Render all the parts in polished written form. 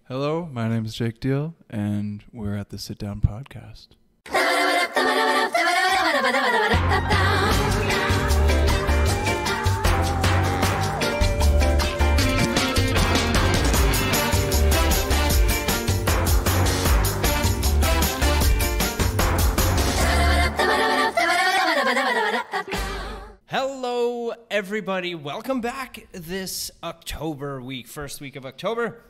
Hello, my name is Jake Diehl, and we're at the Sit Down Podcast. Hello, everybody. Welcome back this October week, first week of October.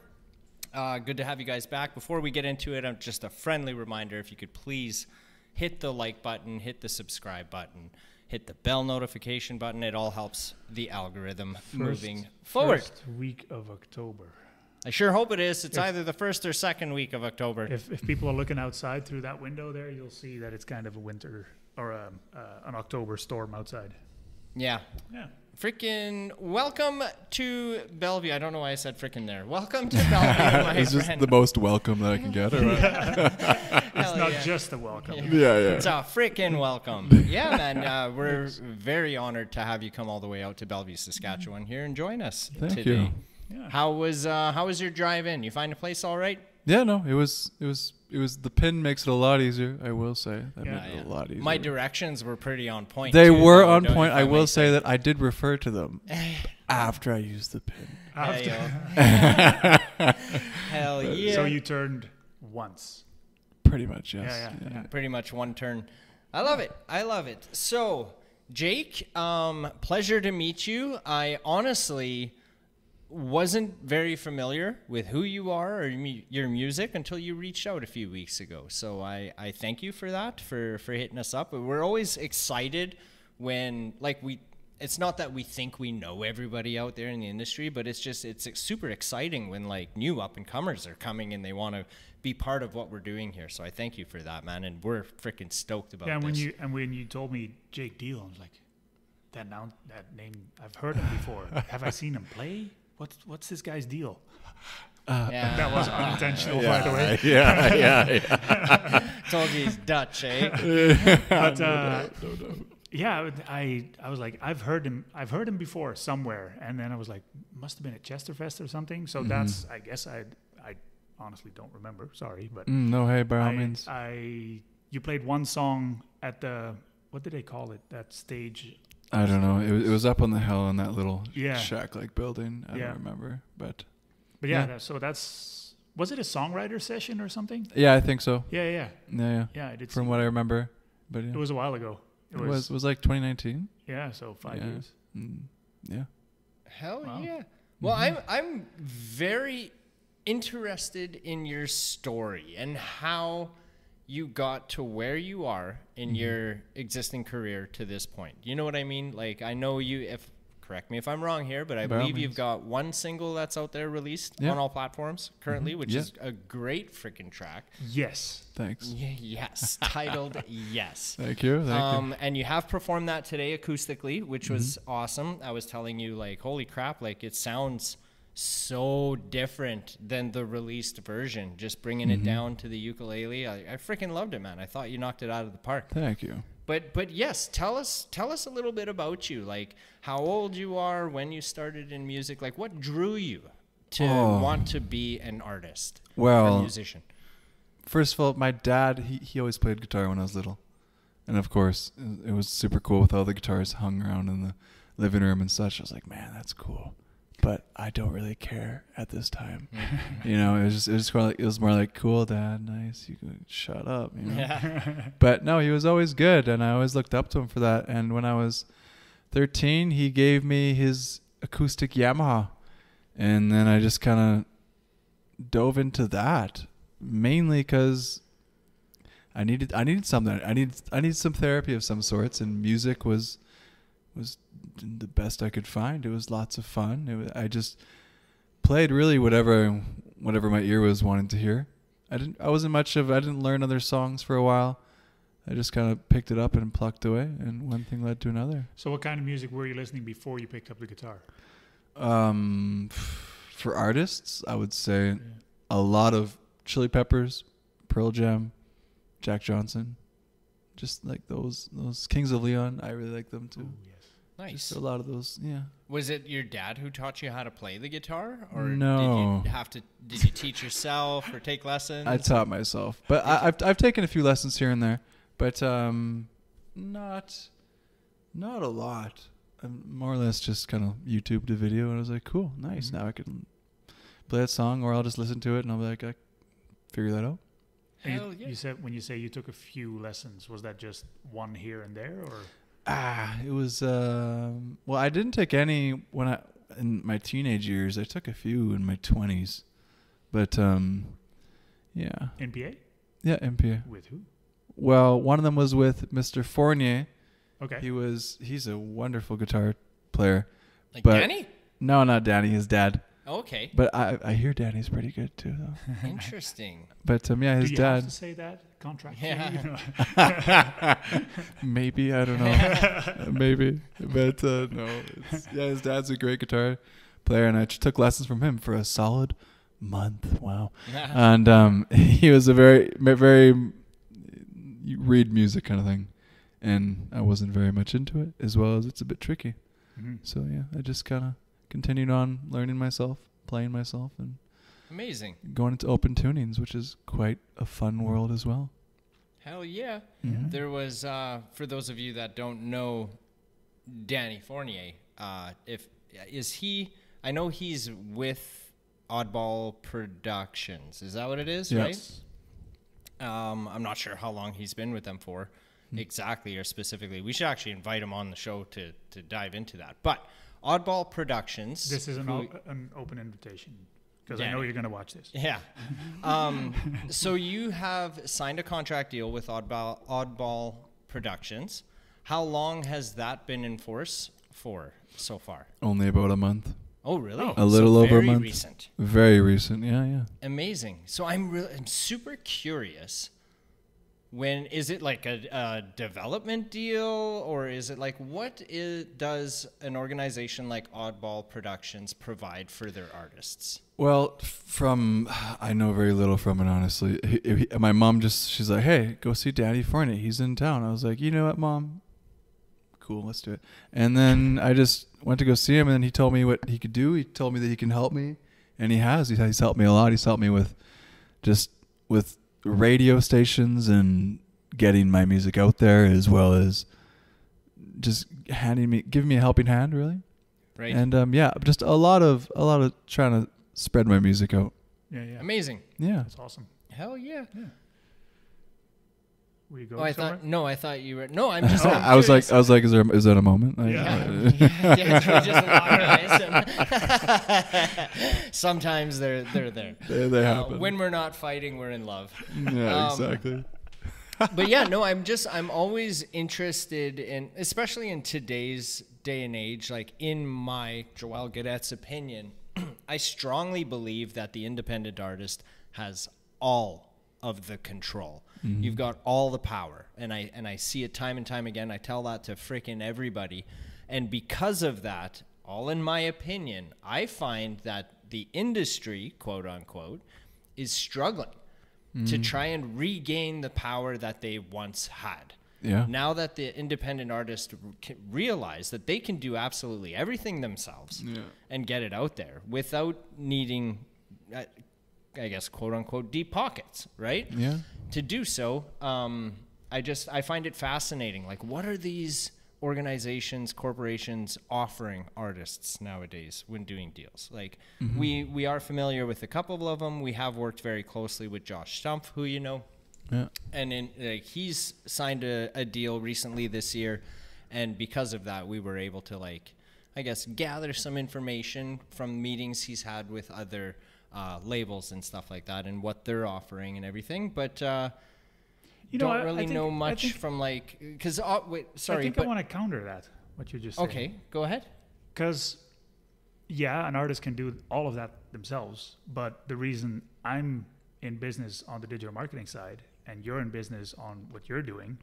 Good to have you guys back. Before we get into it, just a friendly reminder, if you could please hit the like button, hit the subscribe button, hit the bell notification button. It all helps the algorithm moving forward. First week of October. I sure hope it is. It's either the first or second week of October. If people are looking outside through that window there, you'll see that it's kind of a winter or an October storm outside. Yeah. Freaking welcome to Bellevue. I don't know why I said freaking there. Welcome to Bellevue, my It's just the most welcome that I can get. It's not just a welcome. Yeah. It's a freaking welcome. Yeah, man. We're very honored to have you come all the way out to Bellevue, Saskatchewan here and join us Thank today. you. Yeah. How was your drive in? You find a place all right? Yeah, no, it was the pin makes it a lot easier, I will say. That made it a lot easier. My directions were pretty on point. They too, were though, on don't point. you I find will me say that I did refer to them after I used the pin. Hell yeah. So you turned once. Pretty much, yes. Yeah. Pretty much one turn. I love it. So, Jake, pleasure to meet you. I honestly wasn't very familiar with who you are or your music until you reached out a few weeks ago. So I thank you for that, for hitting us up. We're always excited when, it's not that we think we know everybody out there in the industry, but it's super exciting when new up and comers are coming and they want to be part of what we're doing here. So I thank you for that, man. And we're freaking stoked about this. When you told me Jake Diehl, I was like, that name, I've heard him before. Have I seen him play? What's this guy's deal? That was unintentional, by the way. Yeah. Told you he's Dutch, eh? But yeah, I was like, I've heard him before somewhere, and then I was like, must have been at Chesterfest or something. So that's, I guess I honestly don't remember. Sorry, but No, hey, by all means. You played one song at the, what did they call it? That stage. I don't know. It was up on the hill in that little Yeah. shack-like building. I don't remember, but yeah. So was it a songwriter session or something? yeah, I think so. Yeah. Yeah. Yeah, I did. From what I remember, but yeah. It was a while ago. It was like 2019. Yeah, so 5 years. Yeah. Hell Wow. yeah. Well, I'm very interested in your story and how you got to where you are in your existing career to this point. You know what I mean? I know correct me if I'm wrong here, but I believe you've got one single that's out there released on all platforms currently, which is a great freaking track. Yes. Thanks. Yes. Titled Yes. Thank you. And you have performed that today acoustically, which was awesome. I was telling you, holy crap, it sounds so different than the released version. Just bringing it down to the ukulele. I freaking loved it, man. I thought you knocked it out of the park. Thank you. But yes, tell us a little bit about you. How old you are, when you started in music, what drew you to want to be an artist or a musician? First of all, my dad, he always played guitar when I was little. And of course, it was super cool with all the guitars hung around in the living room and such. I was like, man, that's cool. But I don't really care at this time. It was more like, cool, Dad, nice, you can shut up. Yeah. But no, he was always good, and I always looked up to him for that. And when I was 13, he gave me his acoustic Yamaha, and then I just kind of dove into that, mainly because I needed something. I needed some therapy of some sorts, and music was the best I could find. It was lots of fun. I just played really whatever my ear was wanting to hear. I didn't learn other songs for a while. I just kind of picked it up and plucked away, and one thing led to another. So what kind of music were you listening before you picked up the guitar? For artists, I would say a lot of Chili Peppers, Pearl Jam, Jack Johnson, just those Kings of Leon. I really like them too. Ooh, yes. Nice. Just a lot of those, yeah. Was it your dad who taught you how to play the guitar, or No. did you teach yourself or take lessons? I taught myself, but I've taken a few lessons here and there, but not a lot. More or less just kind of YouTubed a video, and I was like, cool, nice. Now I can play that song, or I'll just listen to it, and I'll be like, I figure that out. Hell yeah. You said when you say you took a few lessons, was that just one here and there, or? It was well, I didn't take any in my teenage years. I took a few in my 20s, but yeah. NPA? Yeah, MPA. With who? Well, one of them was with Mr. Fournier. Okay. He's a wonderful guitar player. Like but Danny? No, not Danny, his dad. Okay. But I hear Danny's pretty good too, though. Interesting. But yeah, his Do you dad. have to say that contract? Yeah. Maybe, I don't know. Maybe, but no. His dad's a great guitar player, and I took lessons from him for a solid month. Wow. And he was a very you read music kind of thing, and I wasn't very much into it, as well as it's a bit tricky. Mm-hmm. So yeah, I just kind of continued on learning myself, playing myself, and Amazing. going into open tunings, which is quite a fun world as well. Hell yeah. Mhm. There was, for those of you that don't know Danny Fournier, I know he's with Oddball Productions. Is that what it is, Yes. right? I'm not sure how long he's been with them for exactly or specifically. We should actually invite him on the show to dive into that. But Oddball Productions. This is an open invitation, because I know Danny. you're going to watch this. Yeah. So you have signed a contract deal with Oddball Productions. How long has that been in force for so far? Only about a month. Oh, really? A little over a very month. Recent. Very recent. Yeah. Amazing. So I'm super curious. When is it like a development deal, or is it like does an organization like Oddball Productions provide for their artists? Well, I know very little from it, honestly. My mom she's like, hey, go see Daddy Fournier. He's in town. I was like, you know what, Mom? Cool, let's do it. And then I just went to go see him, and then he told me what he could do. He told me that he can help me, and he has. He's helped me a lot. He's helped me with radio stations and getting my music out there, as well as just giving me a helping hand, really. Right. And just a lot of trying to spread my music out. Yeah. Amazing. Yeah. That's awesome. Hell yeah. Yeah. Were you going I thought you were. No, I'm just. I was like, is that a moment? Sometimes they're there. They happen. When we're not fighting, we're in love. Yeah, exactly. But yeah, no, I'm always interested in, especially in today's day and age, like in my Joel Gaudette's opinion, I strongly believe that the independent artist has all of the control. Mm-hmm. You've got all the power, and I see it time and time again. I tell that to freaking everybody, and because of that, all in my opinion, I find that the industry, quote unquote, is struggling to try and regain the power that they once had. Yeah. Now that the independent artists realize that they can do absolutely everything themselves and get it out there without needing, I guess, quote unquote, deep pockets, right? Yeah. To do so, I find it fascinating. Like, what are these organizations, corporations offering artists nowadays when doing deals? Like, we are familiar with a couple of them. We have worked very closely with Josh Stumpf, who you know. Yeah. And he's signed a deal recently this year, and because of that, we were able to, like, I guess, gather some information from meetings he's had with other labels and stuff like that, and what they're offering and everything. But don't really know much from, like, because wait, sorry. I want to counter that, what you just said. Okay, go ahead. Because an artist can do all of that themselves, but the reason I'm in business on the digital marketing side and you're in business on what you're doing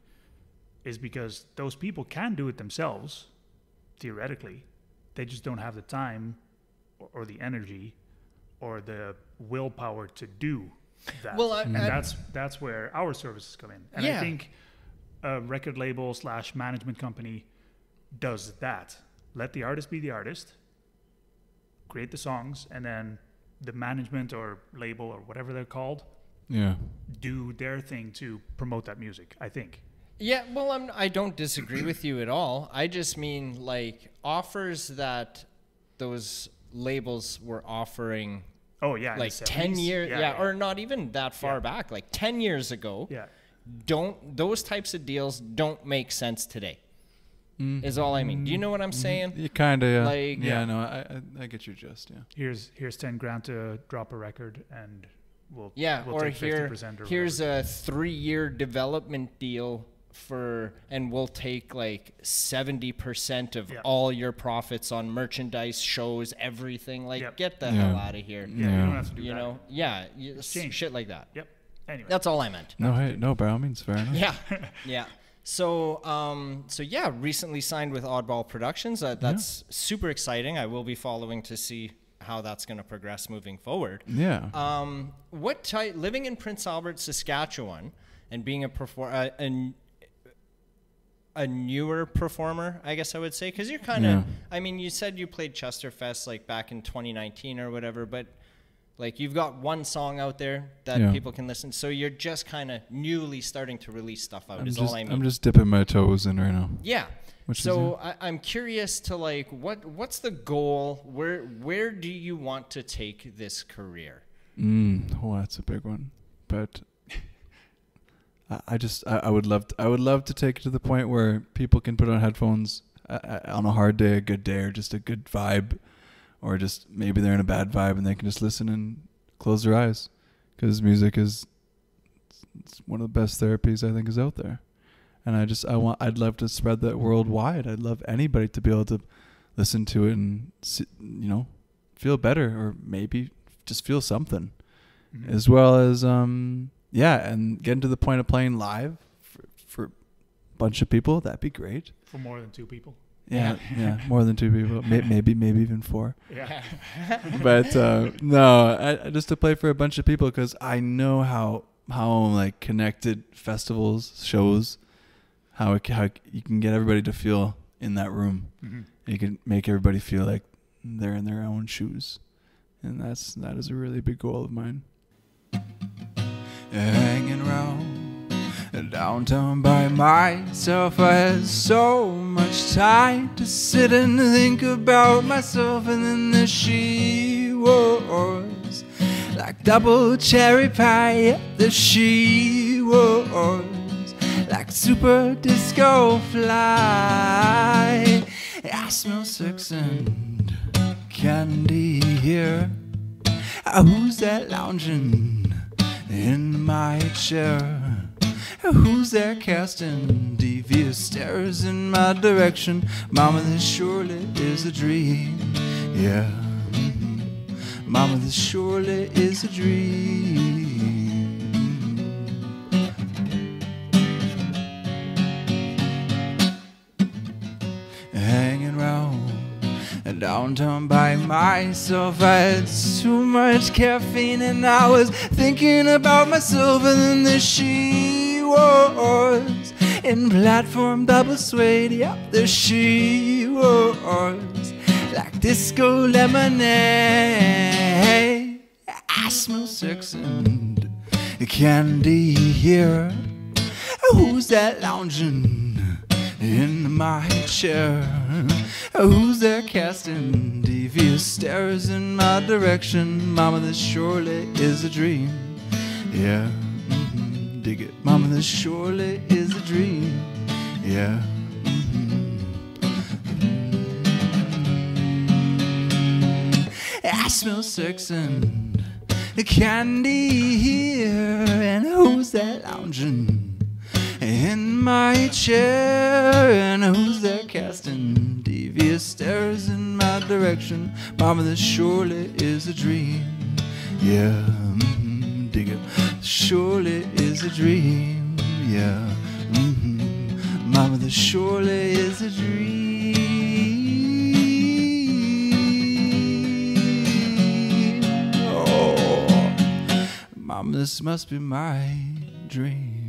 is because those people can do it themselves, theoretically. They just don't have the time or the energy or the willpower to do that. Well, and that's where our services come in. And I think a record label / management company does that. Let the artist be the artist, create the songs, and then the management or label or whatever they're called do their thing to promote that music, I think. Yeah, well, I don't disagree with you at all. I just mean like offers that those labels were offering. Oh yeah, like 10 years, or not even that far back, like 10 years ago. Yeah, those types of deals don't make sense today. Is all I mean. Do you know what I'm saying? You kind of like no, I get your gist. Yeah. Here's 10 grand to drop a record, and we'll or take 50% or here's a 3-year development deal and we'll take like 70% of all your profits on merchandise, shows, everything. Like get the hell out of here. Yeah, you don't have to do that. You know, shit like that. Yep. Anyway, that's all I meant. No, by all means, fair enough. Yeah. So recently signed with Oddball Productions. That's super exciting. I will be following to see how that's going to progress moving forward. Yeah. Living in Prince Albert, Saskatchewan, and being a newer performer, I guess I would say, because you're kind of, I mean, you said you played Chesterfest like back in 2019 or whatever, but like you've got one song out there that people can listen. So you're just kind of newly starting to release stuff out. All I mean. I'm just dipping my toes in right now. Yeah. I'm curious to like what's the goal? Where do you want to take this career? That's a big one, but. I would love to take it to the point where people can put on headphones on a hard day, a good day, or just a good vibe, or just maybe they're in a bad vibe and they can just listen and close their eyes, because music it's one of the best therapies I think is out there, and I'd love to spread that worldwide. I'd love anybody to be able to listen to it and feel better, or maybe just feel something, as well as and getting to the point of playing live for a bunch of people. That'd be great. For more than 2 people. Yeah, more than 2 people. Maybe even 4. Yeah. But no, just to play for a bunch of people, because I know how like connected festivals, shows, how you can get everybody to feel in that room. You can make everybody feel like they're in their own shoes, and that is a really big goal of mine. Hanging around downtown by myself, I had so much time to sit and think about myself, and then there she was, like double cherry pie. There she was, like super disco fly. I smell sex and candy here. Who's that lounging in my chair? Who's there casting devious stares in my direction? Mama, this surely is a dream. Yeah, Mama, this surely is a dream. Hanging around downtown by myself, I had too much caffeine and I was thinking about myself, and then there she was, in platform double suede. Yep, there she was, like disco lemonade. I smell sex and candy here. Who's that lounging in my chair? Who's there casting devious stares in my direction? Mama, this surely is a dream. Yeah, dig it. Mama, this surely is a dream. Yeah. I smell sex and candy here. And who's that lounging in my chair? And who's there casting devious stares in my direction? Mama, this surely is a dream. Yeah, dig it. Surely is a dream. Yeah, Mama, this surely is a dream. Oh, Mama, this must be my dream.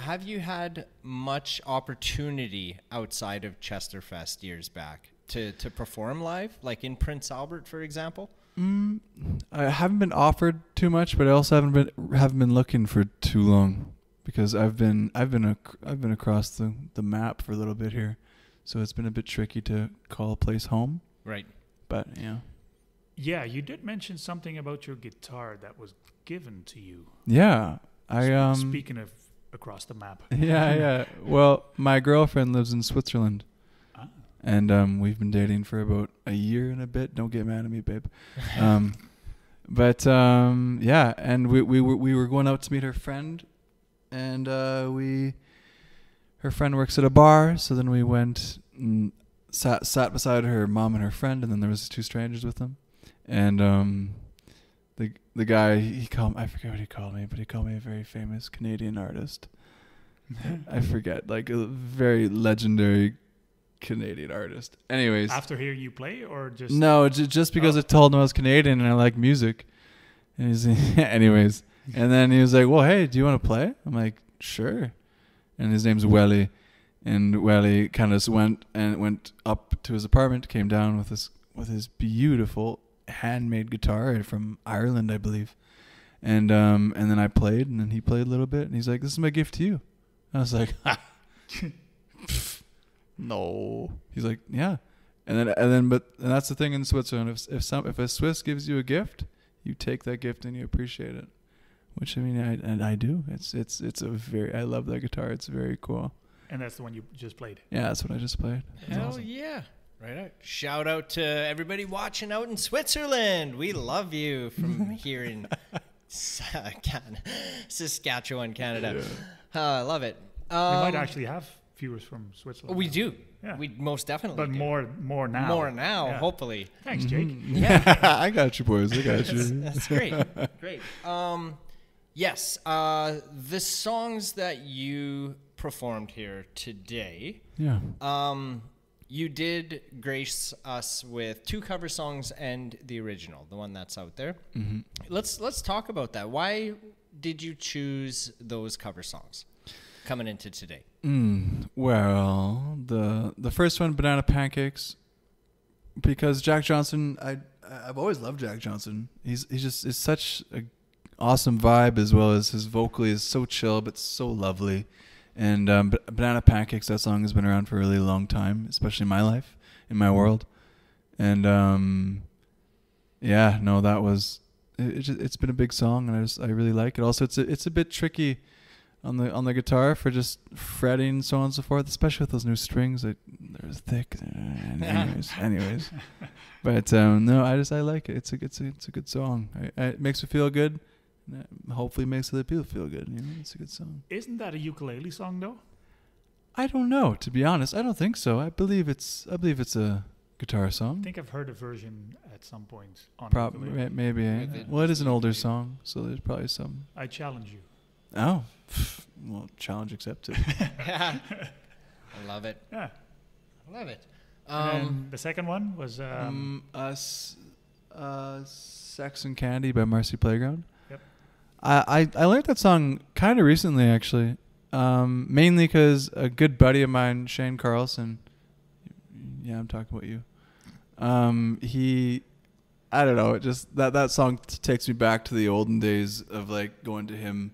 have you had much opportunity outside of Chesterfest years back to perform live, like in Prince Albert, for example? I haven't been offered too much, but I also haven't been looking for too long, because I've been across the map for a little bit here, so it's been a bit tricky to call a place home. Right. But yeah. Yeah, you did mention something about your guitar that was given to you. Yeah, Speaking of across the map. Yeah. Well, my girlfriend lives in Switzerland. And we've been dating for about a year and a bit. Don't get mad at me, babe. Yeah, and we were going out to meet her friend, and her friend works at a bar. So then we went and sat beside her mom and her friend, and then there was 2 strangers with them, and the guy, I forget what he called me, but he called me a very famous Canadian artist. I forget, like a very legendary Canadian artist. Anyways, after hearing you play, or just no, just because I told him I was Canadian and I like music. And he's anyways, and then he was like, "Well, hey, do you want to play?" I'm like, "Sure." And his name's Welly, and Welly kind of went up to his apartment, came down with his beautiful handmade guitar from Ireland, I believe, and then I played, and then he played a little bit, and he's like, "This is my gift to you." I was like, ha. No. He's like, yeah. And that's the thing in Switzerland. If a Swiss gives you a gift, you take that gift and you appreciate it. Which I mean, I do. I love that guitar. It's very cool. And that's the one you just played. Yeah, that's what I just played. Hell awesome. Yeah. Right out. Shout out to everybody watching out in Switzerland. We love you from here in Saskatchewan, Canada. I love it. We might actually have viewers from Switzerland. We do. Yeah. We most definitely but do. more now. More now, Yeah. hopefully. Thanks, Jake. Yeah. I got you, boys. I got you. That's great. Great. Yes. The songs that you performed here today, Yeah. you did grace us with 2 cover songs and the original, the one that's out there. Mm-hmm. Let's talk about that. Why did you choose those cover songs coming into today? Well, the first one, Banana Pancakes, because Jack Johnson, I've always loved Jack Johnson. He's such a awesome vibe, as well as his vocally is so chill but so lovely. And Banana Pancakes, that song has been around for a really long time, especially in my life, in my world. And yeah, no, that was it's been a big song, and I really like it. Also, it's a bit tricky on the guitar for just fretting and so on and so forth, especially with those new strings that they're thick. Anyways, but no, I like it. It's a good song. It makes me feel good. Hopefully makes other people feel good. You know, it's a good song. Isn't that a ukulele song though? I don't know, to be honest. I don't think so. I believe it's a guitar song. I think I've heard a version at some point on Probably, maybe. Well, it is an older song, so there's probably some. I challenge you. Oh, well, challenge accepted. I love it. Yeah. I love it. And then the second one was Sex and Candy by Marcy Playground. Yep. I learned that song kind of recently, actually. Mainly because a good buddy of mine, Shane Carlson. Yeah, I'm talking about you. I don't know. It just that song takes me back to the olden days of like going to him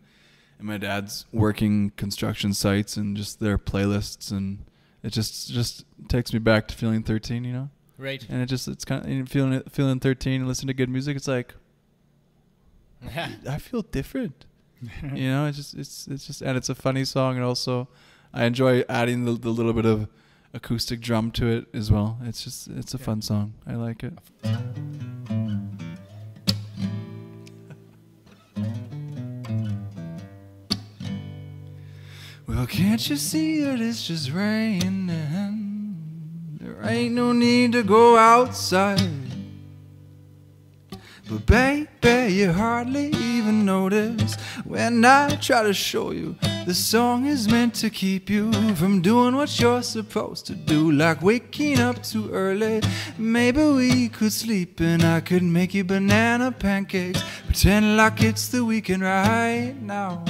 and my dad's working construction sites and just their playlists, and it just takes me back to feeling 13, you know. Right. And it's kind of feeling 13 and listening to good music. It's like I feel different. You know, it's just and it's a funny song, and also I enjoy adding the little bit of acoustic drum to it as well. It's a fun song. I like it. Well, can't you see that it's just raining? There ain't no need to go outside. But baby, you hardly even notice when I try to show you the song is meant to keep you from doing what you're supposed to do, like waking up too early. Maybe we could sleep and I could make you banana pancakes, pretend like it's the weekend right now.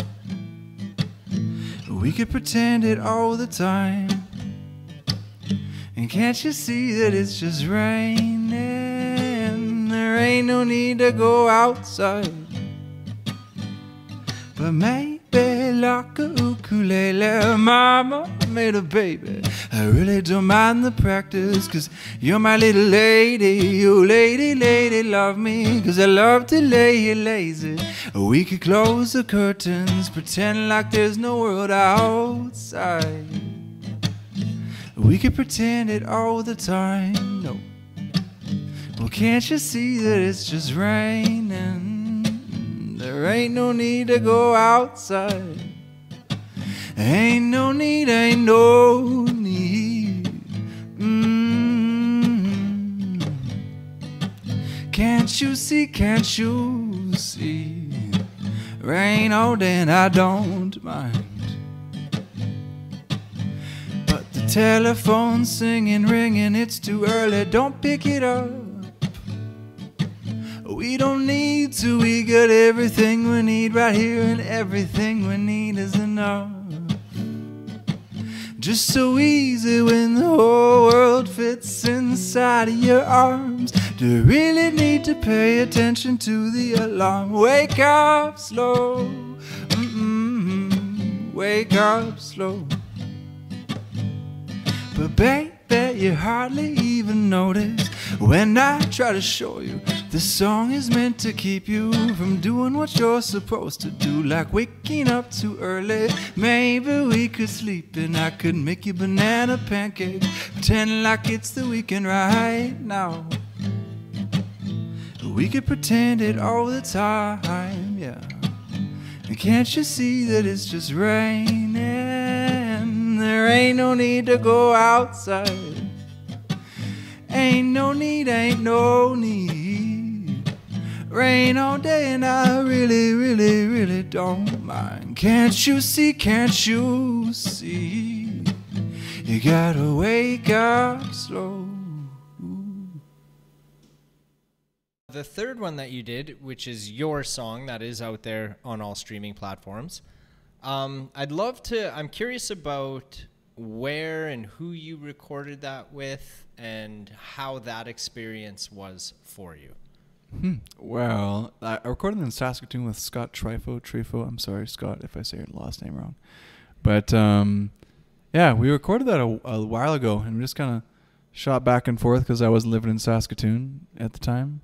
We could pretend it all the time. And can't you see that it's just raining? There ain't no need to go outside. But maybe like a ukulele, mama made a baby. I really don't mind the practice, 'cause you're my little lady. Oh, lady, lady, love me, 'cause I love to lay you lazy. We could close the curtains, pretend like there's no world outside. We could pretend it all the time. No. Well, can't you see that it's just raining? There ain't no need to go outside. Ain't no need, ain't no need. Can't you see, can't you see? Rain all day and I don't mind. But the telephone's singing, ringing, it's too early, don't pick it up. We don't need to, we got everything we need right here, and everything we need is enough. Just so easy when the whole world fits inside of your arms. Do you really need to pay attention to the alarm? Wake up slow, wake up slow. But baby, you hardly even notice when I try to show you this song is meant to keep you from doing what you're supposed to do, like waking up too early. Maybe we could sleep and I could make you banana pancakes, pretend like it's the weekend right now. We could pretend it all the time, yeah. And can't you see that it's just raining? There ain't no need to go outside. Ain't no need, ain't no need. Rain all day and I really, really, really don't mind. Can't you see, can't you see? You gotta wake up slow. The third one that you did, which is your song that is out there on all streaming platforms. I'm curious about where and who you recorded that with and how that experience was for you. Well, I recorded in Saskatoon with Scott Trifo. I'm sorry, Scott, if I say your last name wrong. But yeah, we recorded that a while ago, and we just kind of shot back and forth because I wasn't living in Saskatoon at the time.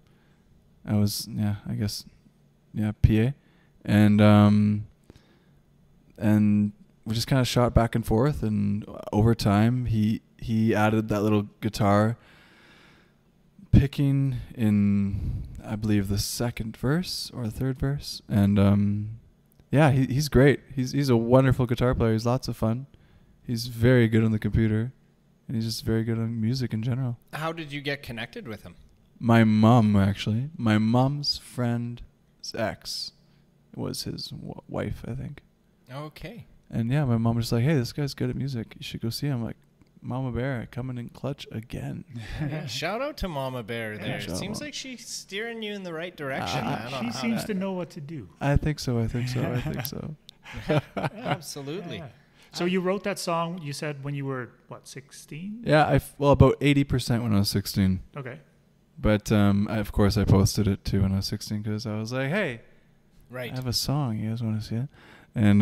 I was, PA. And we just kind of shot back and forth, and over time he added that little guitar picking in, I believe, the second verse or the third verse. And he's great. He's a wonderful guitar player. He's lots of fun. He's very good on the computer, and he's just very good on music in general. How did you get connected with him? My mom, actually. My mom's friend's ex was his wife, I think. Okay. And yeah, my mom was just like, hey, this guy's good at music. You should go see him. I'm like, Mama Bear coming in clutch again. Yeah, shout out to Mama Bear there. Yeah, It seems like she's steering you in the right direction. She seems to know what to do. I think so. Absolutely. Yeah. So you wrote that song, you said, when you were, 16? Yeah, about 80% when I was 16. Okay. But of course I posted it too when I was 16 because I was like, hey, right, I have a song. You guys want to see it? And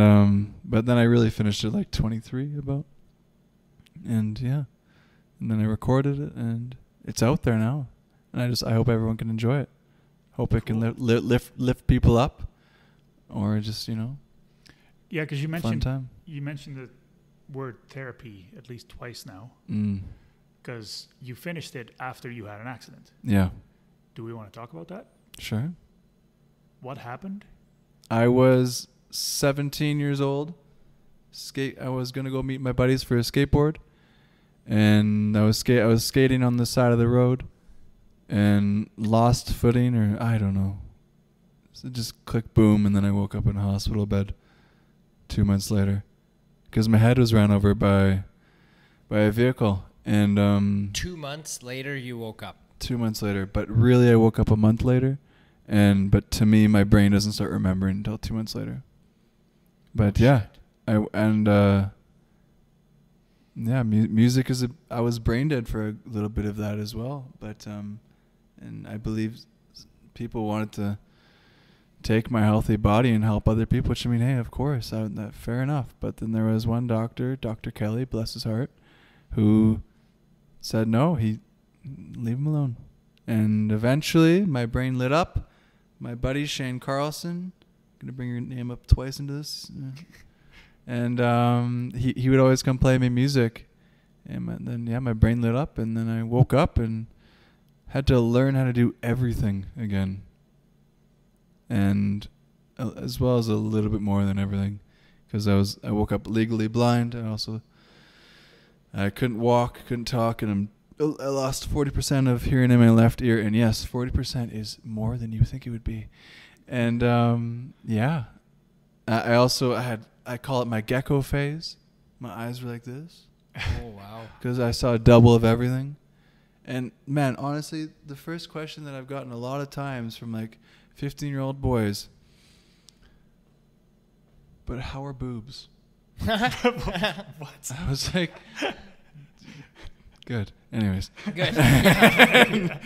but then I really finished it like 23 about. And yeah, and then I recorded it, and it's out there now. And I hope everyone can enjoy it. Hope it can lift people up, or just Yeah, because you mentioned fun time. You mentioned the word therapy at least twice now. Because you finished it after you had an accident. Yeah. Do we want to talk about that? Sure. What happened? I was 17 years old. I was gonna go meet my buddies for a skateboard, and I was skating on the side of the road, and lost footing, or I don't know. So just click, boom, and then I woke up in a hospital bed 2 months later, because my head was ran over by a vehicle. And 2 months later, you woke up. 2 months later, but really I woke up a month later, but to me, my brain doesn't start remembering until 2 months later. But yeah, Music is I was brain dead for a little bit of that as well, but and I believe people wanted to take my healthy body and help other people, which I mean, hey, of course, fair enough. But then there was one doctor, Dr. Kelly, bless his heart, who said no, leave him alone. And eventually my brain lit up. My buddy Shane Carlson, gonna bring your name up twice into this, and he would always come play me music, and then my brain lit up, and then I woke up and had to learn how to do everything again, and as well as a little bit more than everything, because I woke up legally blind. I couldn't walk, couldn't talk, and I lost 40% of hearing in my left ear, and yes, 40% is more than you think it would be. And I call it my gecko phase. My eyes were like this. Oh wow! Because I saw double of everything. And man, honestly, the first question that I've gotten a lot of times from like 15-year-old boys, but how are boobs? What? I was like, good. Anyways. Good. Yeah,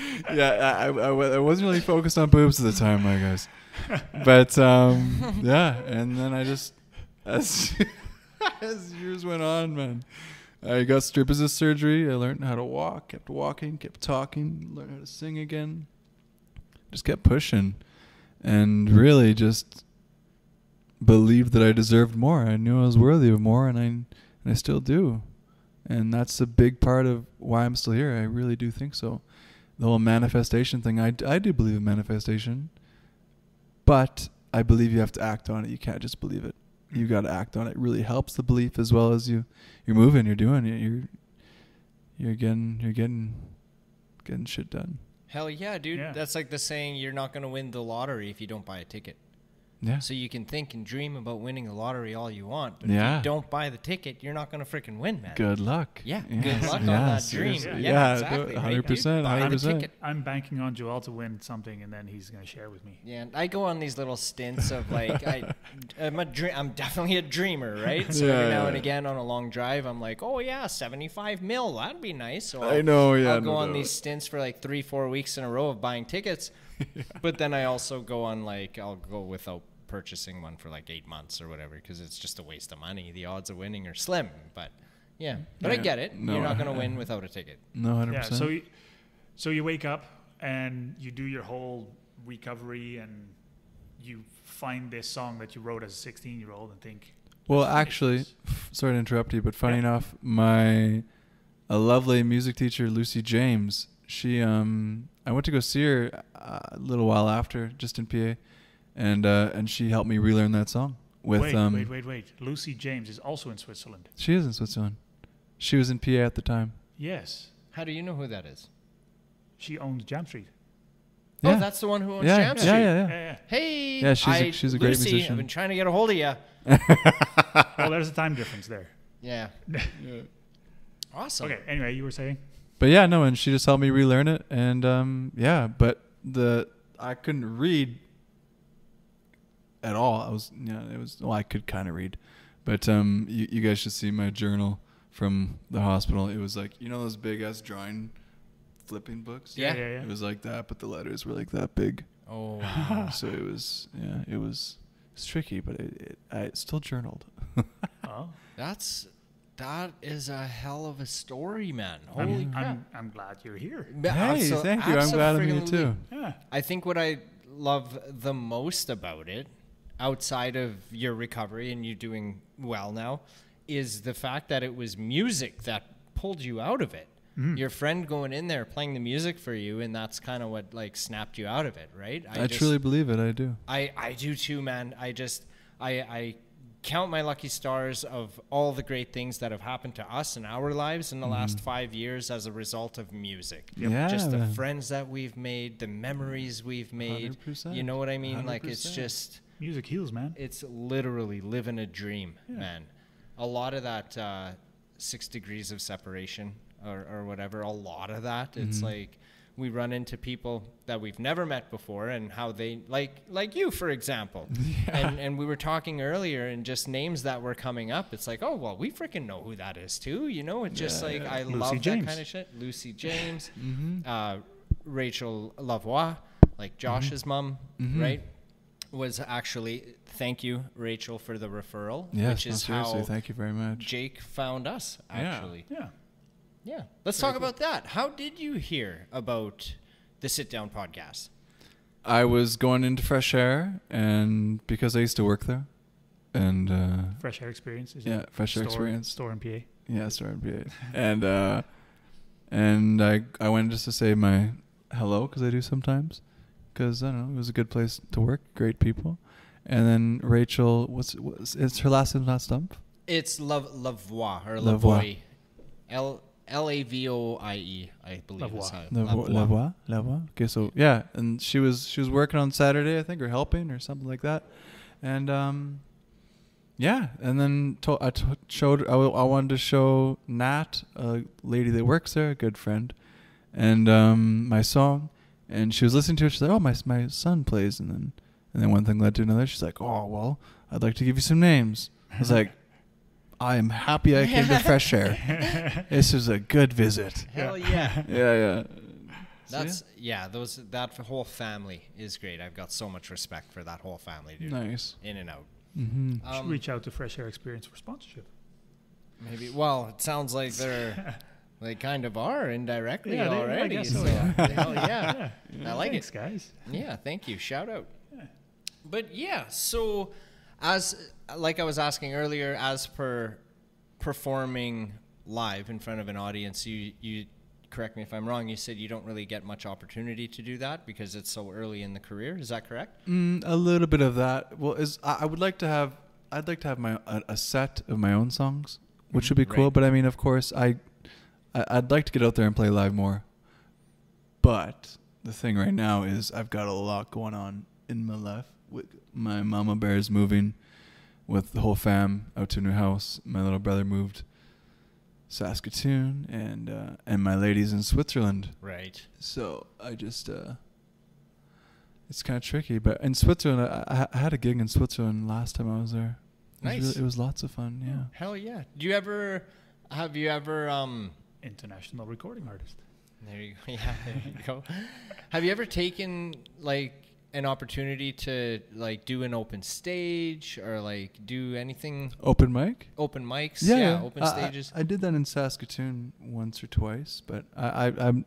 I wasn't really focused on boobs at the time, my guys. But yeah, and then I just as years went on, man, I got strip resist surgery. I learned how to walk, kept walking, kept talking, learned how to sing again. Just kept pushing, and really just believed that I deserved more. I knew I was worthy of more, and I still do. And that's a big part of why I'm still here. I really do think so. The whole manifestation thing, I do believe in manifestation. But I believe you have to act on it. You can't just believe it. You got to act on it. It really helps the belief as well as you're moving, you're doing it. You're getting shit done. Hell yeah, dude. Yeah. That's like the saying, you're not going to win the lottery if you don't buy a ticket. Yeah. So you can think and dream about winning the lottery all you want, but Yeah. if you don't buy the ticket, you're not going to freaking win, man. Good luck. Yeah, Yes. good luck on Yeah, that dream. seriously. Yeah, exactly. 100%, Buy the 100%. ticket. I'm banking on Joel to win something, and then he's going to share with me. Yeah, I go on these little stints of like, I'm definitely a dreamer, right? So Yeah, every now yeah. and again on a long drive, I'm like, oh yeah, 75 mil, that'd be nice. So I know, yeah, I'll go no on doubt. these stints for like 3-4 weeks in a row of buying tickets, but then I also go on like, I'll go without purchasing one for like 8 months or whatever, because it's just a waste of money. The odds of winning are slim, but yeah. But I Yeah. get it. No, You're not going to win without a ticket. No, 100%. Yeah, so you wake up and you do your whole recovery, and you find this song that you wrote as a 16-year-old and think, Well, "That's actually, nice." sorry to interrupt you, but funny Yeah. enough, a lovely music teacher, Lucy James, she I went to go see her a little while after, just in PA, and she helped me relearn that song with wait. Lucy James is also in Switzerland. She is in Switzerland. She was in PA at the time. Yes. How do you know who that is? She owns Jam Street. Yeah. Oh, that's the one who owns Yeah, Jam yeah, Street. yeah. Hey, Yeah, she's a great Lucy, musician. I've been trying to get a hold of you. Well, there's a time difference there. Yeah. Awesome. Okay, anyway, you were saying? But yeah, no, and she just helped me relearn it, and yeah, but I couldn't read at all. I could kind of read, but you guys should see my journal from the hospital. It was like, those big ass drawing flipping books. Yeah. It was like that, but the letters were like that big. Oh, wow. So it's tricky, but I still journaled. Oh. That is a hell of a story, man. Holy crap. I'm glad you're here. Hey, thank you. I'm glad I'm here too. Yeah. I think what I love the most about it, outside of your recovery and you doing well now, is the fact that it was music that pulled you out of it. Mm. Your friend going in there playing the music for you, and that's kind of what like snapped you out of it, right? I truly believe it. I do. I do too, man. I count my lucky stars of all the great things that have happened to us in our lives in the last 5 years as a result of music. Yeah, just the man. friends that we've made, the memories we've made. 100%. You know what I mean? Like, it's 100%. just, Music heals, man. it's literally living a dream, Yeah. man. A lot of that 6 degrees of separation or whatever, a lot of that, it's like we run into people that we've never met before and how they like you, for example. And we were talking earlier and just names that were coming up. It's like, oh, well, we freaking know who that is too. You know, it's just like, I Lucy love James. that kind of shit. Lucy James, Rachel Lavoie, like Josh's mom, right? Was actually, thank you, Rachel, for the referral, which is how thank you very much. Jake found us, actually. Yeah. Let's talk about that. How did you hear about the Sit Down podcast? I was going into Fresh Air, and because I used to work there, and Fresh Air Experience. Fresh Air Experience Store in PA. Yeah, store in PA, and I went just to say my hello, because I do sometimes, because I don't know, it was a good place to work, great people, and then Rachel, it's her last name, not Stump. It's Lavoie or Lavoie. Lavoie, I believe. Lavoie. Okay, so yeah, and she was working on Saturday, I think, or helping or something like that, and and then I wanted to show Nat, a lady that works there, a good friend, and my song, and she was listening to it. She's like, "Oh, my son plays," and then one thing led to another. She's like, "Oh, well, I'd like to give you some names." I was like, I am happy I came to Fresh Air. This is a good visit. Hell yeah. Yeah. That whole family is great. I've got so much respect for that whole family, dude. Nice. In and out. Should reach out to Fresh Air Experience for sponsorship. Maybe. Well, it sounds like they kind of are indirectly already. I guess so. Hell yeah. I like Thanks, it, guys. Yeah, thank you. Shout out. Yeah. But yeah, so like I was asking earlier, as per performing live in front of an audience, you correct me if I'm wrong, you said you don't really get much opportunity to do that because it's so early in the career. Is that correct? A little bit of that. Well, I'd like to have a set of my own songs, which would be cool. Right. But I mean, of course, I'd like to get out there and play live more. But the thing right now is I've got a lot going on in my life. With my mama bear's moving with the whole fam out to a new house. My little brother moved Saskatchewan, and my lady's in Switzerland. Right. So I just it's kind of tricky. But in Switzerland, I had a gig in Switzerland last time I was there. Nice. It was lots of fun. Yeah. Hell yeah. Have you ever international recording artist? There you go. Yeah, there you go. Have you ever taken like an opportunity to like do an open stage or like do anything? Open mics? Yeah, open stages. I did that in Saskatoon once or twice, but I'm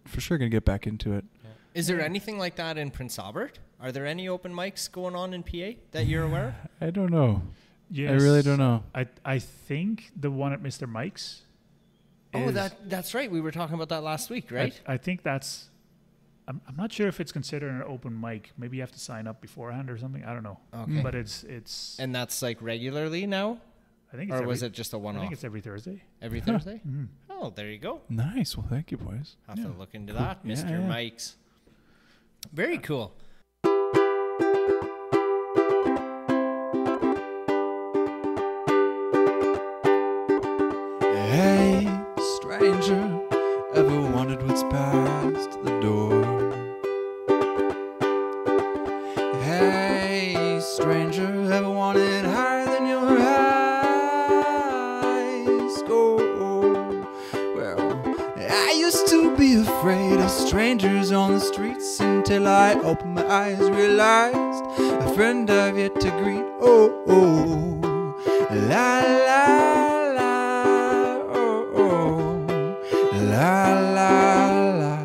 for sure gonna get back into it. Yeah. Is there anything like that in Prince Albert? Are there any open mics going on in PA that you're aware of? I don't know. Yes, I really don't know. I think the one at Mr. Mike's. Oh, that's right. We were talking about that last week, right? I think that's. I'm not sure if it's considered an open mic. Maybe you have to sign up beforehand or something. I don't know. Okay. But it's. And that's like regularly now? I think. Or was it just a one-off? I think it's every Thursday. Every Thursday? Mm-hmm. Oh, there you go. Nice. Well, thank you, boys. Have to look into that, Mr. Mike's. Very cool. Hey, stranger, ever wondered what's past the door? Hey, stranger, ever wanted higher than your high score? Well, I used to be afraid of strangers on the streets until I opened my eyes, realized a friend I've yet to greet. Oh, oh, la la. La la la.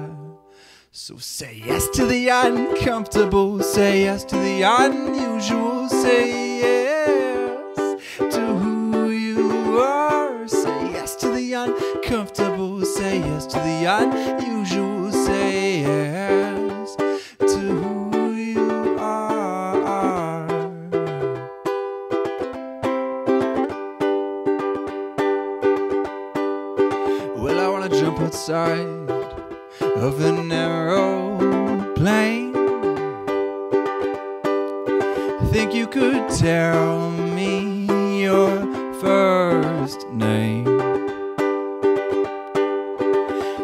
So say yes to the uncomfortable, say yes to the unusual, say yes to who you are. Say yes to the uncomfortable, say yes to the unusual, say yes to who you are. Well, I wanna jump outside of an aeroplane. Think you could tell me your first name?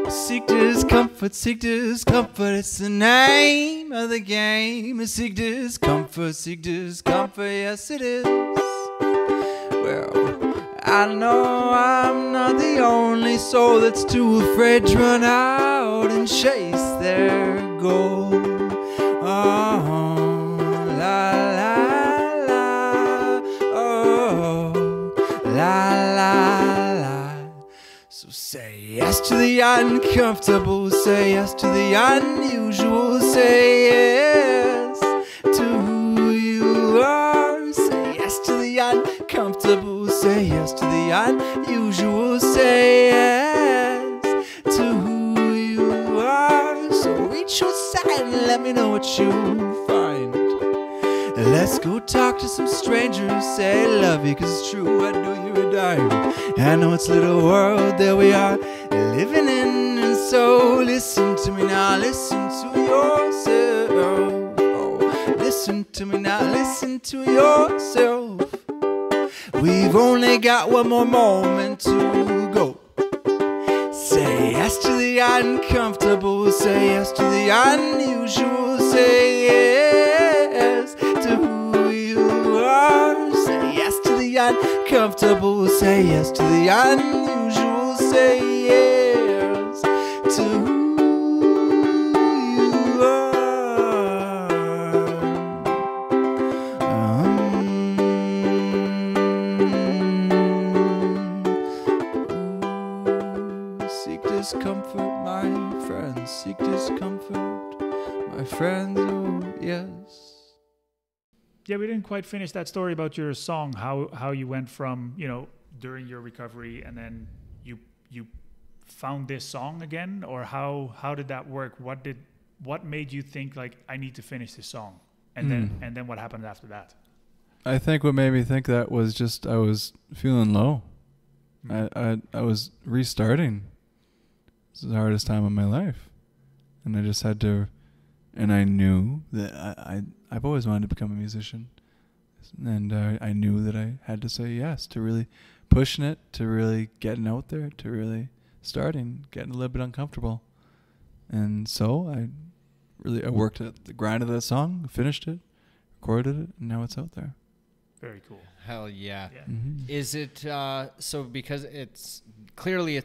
Seek discomfort discomfort, seek discomfort. It's the name of the game. Seek discomfort, yes it is. Well, I know I'm not the only soul that's too afraid to run out and chase their goal. Oh, la la la, oh, la la la. So say yes to the uncomfortable, say yes to the unusual, say yes to who you are. Say yes to the uncomfortable, say yes to the unusual, say yes to who you are. So reach outside and let me know what you find. Let's go talk to some strangers, say I love you, cause it's true, I know you're a dime. I know it's a little world that we are living in, and so listen to me now, listen to yourself. Oh, listen to me now, listen to yourself. We've only got one more moment to go. Say yes to the uncomfortable, say yes to the unusual, say yes to who you are. Say yes to the uncomfortable, say yes to the unusual, say yes to who you are. Seek discomfort, my friends, seek discomfort, my friends, oh yes. Yeah, we didn't quite finish that story about your song. How you went from, during your recovery, and then you found this song again, or how did that work? What made you think like I need to finish this song, and then what happened after that? I think what made me think that was just I was feeling low. I was restarting. This is the hardest time of my life, and I just had to. And I knew that I've always wanted to become a musician. And I knew that I had to say yes to really pushing it, to really getting out there, to really starting, getting a little bit uncomfortable. And so I worked at the grind of that song, finished it, recorded it, and now it's out there. Very cool. Hell yeah. Mm-hmm. Is it, so because it's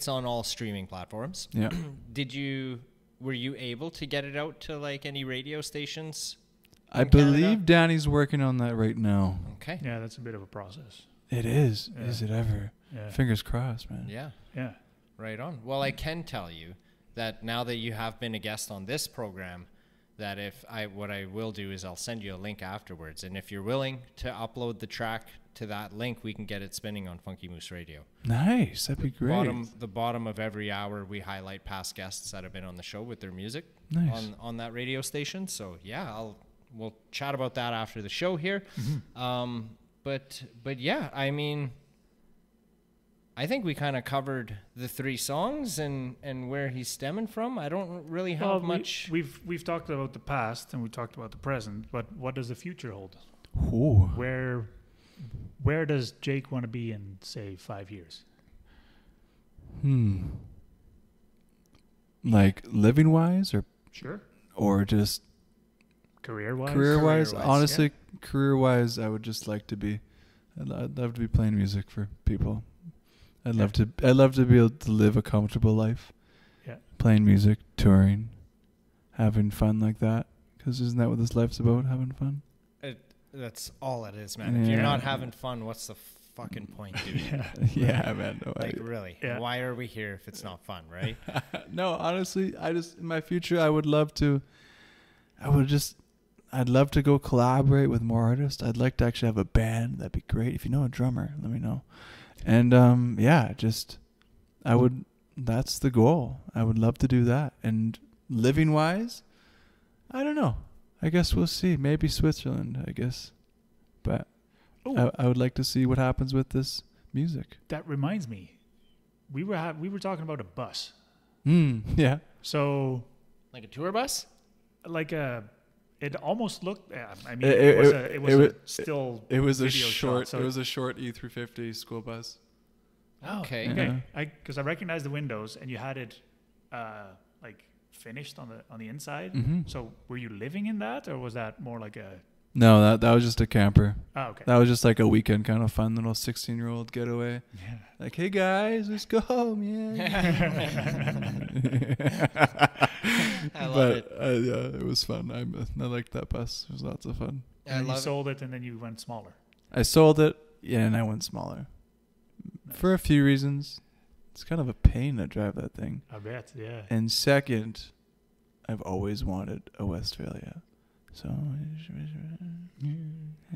on all streaming platforms. Yeah. Were you able to get it out to like any radio stations? I believe Danny's working on that right now. Okay. Yeah, that's a bit of a process. It is. Yeah. Is it ever? Yeah. Fingers crossed, man. Yeah. Yeah. Right on. Well, I can tell you that now that you have been a guest on this program, that what I will do is I'll send you a link afterwards. And if you're willing to upload the track to that link, we can get it spinning on Funky Moose Radio. Nice. That'd be great. The bottom of every hour, we highlight past guests that have been on the show with their music on that radio station. So yeah, we'll chat about that after the show here. Mm-hmm. But yeah, I mean, I think we kind of covered the three songs and where he's stemming from. I don't really have much. We've talked about the past and we talked about the present, but what does the future hold? Ooh. Where does Jake want to be in, say, 5 years? Like living wise, or just career wise? Career wise, honestly, yeah. Career wise, I would just like to be. I'd love to be playing music for people. I'd love to be able to live a comfortable life. Yeah. Playing music, touring, having fun like that. Because isn't that what this life's about? Having fun. That's all it is, man. Yeah. If you're not having fun, what's the fucking point, dude? Yeah, man. No, really? Yeah. Why are we here if it's not fun, right? No, honestly, in my future, I'd love to go collaborate with more artists. I'd like to actually have a band. That'd be great. If you know a drummer, let me know. And that's the goal. I would love to do that. And living wise, I don't know. I guess we'll see. Maybe Switzerland, I guess. But I would like to see what happens with this music. That reminds me. We were talking about a bus. Yeah. So like a tour bus? It almost looked. I mean, it was a short E350 school bus. Oh, okay. Yeah. Because I recognized the windows, and you had it finished on the inside. Mhm. So were you living in that, or was that more like a? No, that was just a camper. Oh, okay. That was just like a weekend kind of fun little 16-year-old getaway. Yeah. Like, hey guys, let's go home, yeah. I love but, it. Yeah, it was fun. I liked that bus. It was lots of fun. I And you love it. sold it, and then you went smaller. I sold it, yeah, and I went smaller. For a few reasons. It's kind of a pain to drive that thing. I bet. Yeah. And second, I've always wanted a Westphalia. So,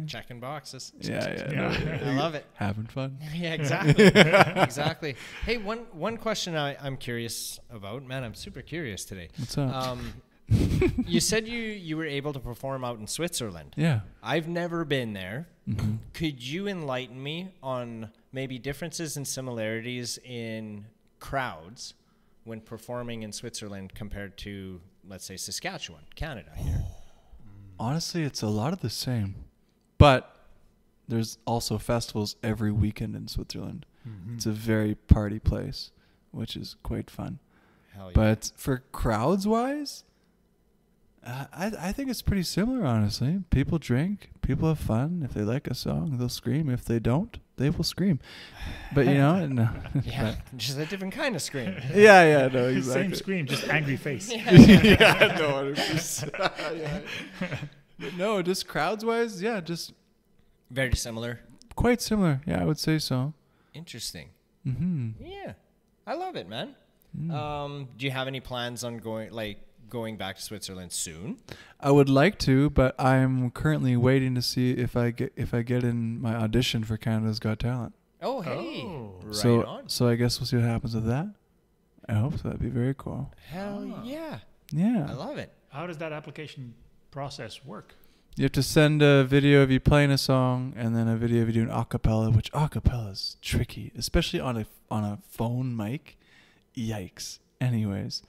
Checking boxes. yeah. I love it. Having fun. Yeah, exactly. Exactly. Hey, one question I'm curious about. Man, I'm super curious today. What's up? You said you were able to perform out in Switzerland. Yeah. I've never been there. Mm-hmm. Could you enlighten me on maybe differences and similarities in crowds when performing in Switzerland compared to, let's say, Saskatchewan, Canada here? Honestly, it's a lot of the same. But there's also festivals every weekend in Switzerland. Mm-hmm. It's a very party place, which is quite fun. Hell yeah. But for crowds-wise, I think it's pretty similar, honestly. People drink. People have fun. If they like a song, they'll scream. If they don't, they will scream. But, no. Yeah, just a different kind of scream. Yeah, no, exactly. Same scream, just angry face. Yeah, no, 100%. Yeah. But no, just crowds-wise, yeah, just Very similar. quite similar. Yeah, I would say so. Interesting. Mm-hmm. Yeah, I love it, man. Do you have any plans on going back to Switzerland soon? I would like to, but I'm currently waiting to see if I get in my audition for Canada's Got Talent. Oh, hey. Oh. Right on. So I guess we'll see what happens with that. I hope so. That'd be very cool. Hell yeah. Yeah. I love it. How does that application process work? You have to send a video of you playing a song and then a video of you doing a cappella, which a cappella is tricky, especially on a phone mic. Yikes. Anyways.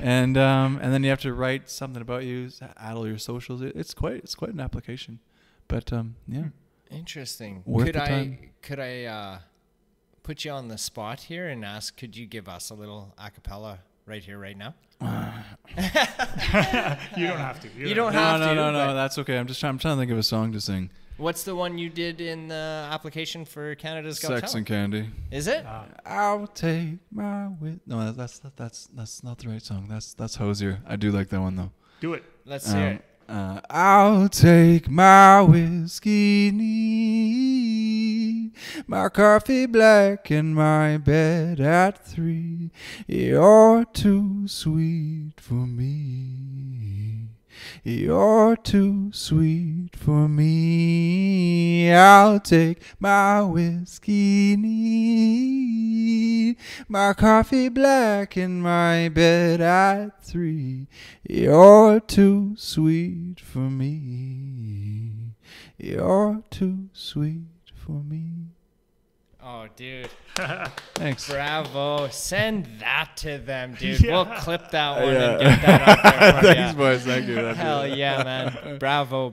And then you have to write something about you, add all your socials. It's quite an application. But yeah. Interesting. Worth Could the I time. put you on the spot here and ask, could you give us a little a cappella right here, right now? You don't have to. You don't have to. No. but That's okay. I'm trying to think of a song to sing. What's the one you did in the application for Canada's Got Sex and Talent? Candy. Is it? I'll take my No, that's not the right song. That's Hosier. I do like that one though. Do it. Let's hear it. I'll take my whiskey neat, my coffee black, and my bed at 3. You're too sweet for me. You're too sweet for me. I'll take my whiskey neat, my coffee black, and my bed at 3. You're too sweet for me. You're too sweet for me. Oh, dude. Thanks. Bravo. Send that to them, dude. Yeah. We'll clip that one and get that up there for Thanks, ya. boys. Thank you. Hell yeah, man. Bravo.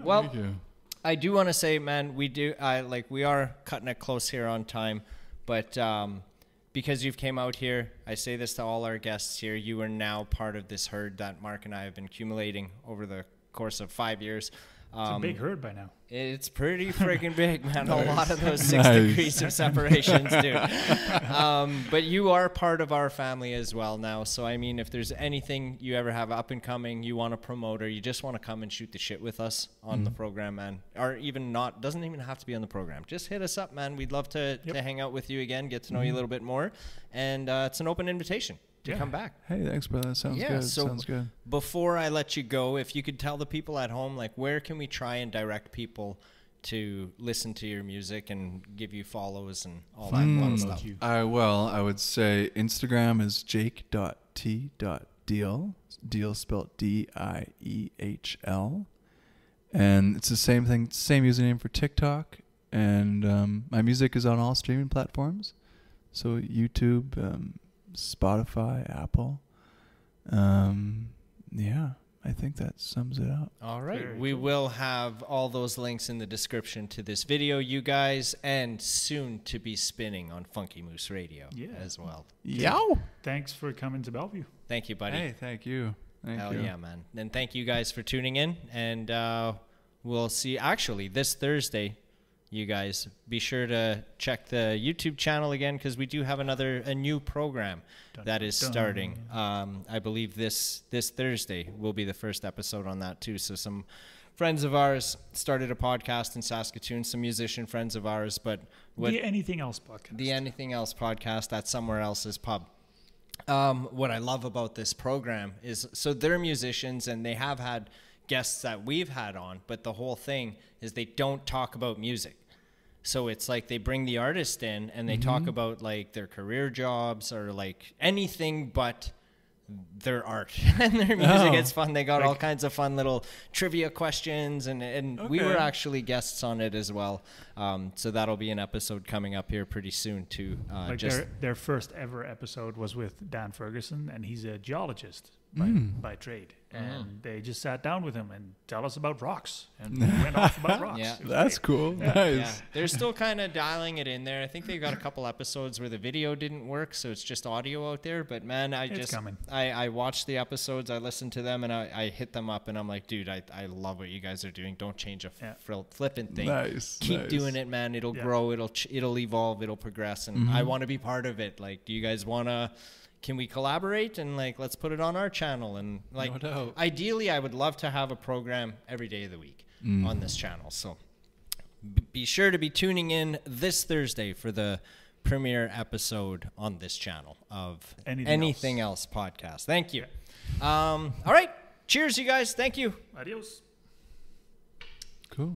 Well, Thank you. I do want to say, man, we are cutting it close here on time, but because you've came out here, I say this to all our guests here, you are now part of this herd that Mark and I have been accumulating over the course of 5 years. It's a big herd by now. It's pretty freaking big, man. A lot of those 6 Nice. degrees of separations, dude. But you are part of our family as well now. So, I mean, if there's anything you ever have up and coming, you want to promote, or you just want to come and shoot the shit with us on the program, man, or even not, doesn't even have to be on the program. Just hit us up, man. We'd love to hang out with you again, get to know you a little bit more. And it's an open invitation to come back. Hey, thanks, brother. That sounds good. So Sounds good. before I let you go, if you could tell the people at home, like, where can we try and direct people to listen to your music and give you follows and all that fun stuff? I would say Instagram is jake.t.diehl. Diehl spelled Diehl. And it's the same thing, same username for TikTok. And my music is on all streaming platforms. So YouTube, Spotify, Apple. Yeah, I think that sums it up. All right. Very We cool. will have all those links in the description to this video, you guys, and soon to be spinning on Funky Moose Radio as well. Yow! Thanks for coming to Bellevue. Thank you, buddy. Hey, thank you. Hell yeah, man. And thank you guys for tuning in. And we'll see. Actually, this Thursday, you guys, be sure to check the YouTube channel again, because we do have a new program that is starting. I believe this Thursday will be the first episode on that too. So some friends of ours started a podcast in Saskatoon, some musician friends of ours, but the Anything Else podcast. The Anything Else podcast at Somewhere Else's Pub. What I love about this program is, so they're musicians and they have had guests that we've had on, but the whole thing is they don't talk about music. So it's like they bring the artist in and they talk about like their career jobs or like anything but their art and their music. It's fun. They got all kinds of fun little trivia questions, and we were actually guests on it as well. So that'll be an episode coming up here pretty soon too. Their first ever episode was with Dan Ferguson, and he's a geologist by trade. And they just sat down with him and tell us about rocks, and we went off about rocks. Yeah, that's cool. Yeah. Nice. Yeah. They're still kind of dialing it in there. I think they've got a couple episodes where the video didn't work, so it's just audio out there. But man, I watched the episodes, I listened to them, and I hit them up, and I'm like, dude, I love what you guys are doing. Don't change a flipping thing. Nice. Keep doing it, man. It'll grow. It'll evolve. It'll progress, and I want to be part of it. Like, do you guys want to? Can we collaborate and like let's put it on our channel? And like, No doubt. Ideally, I would love to have a program every day of the week on this channel. So be sure to be tuning in this Thursday for the premiere episode on this channel of Anything Else podcast. Thank you. All right. Cheers, you guys. Thank you. Adios. Cool.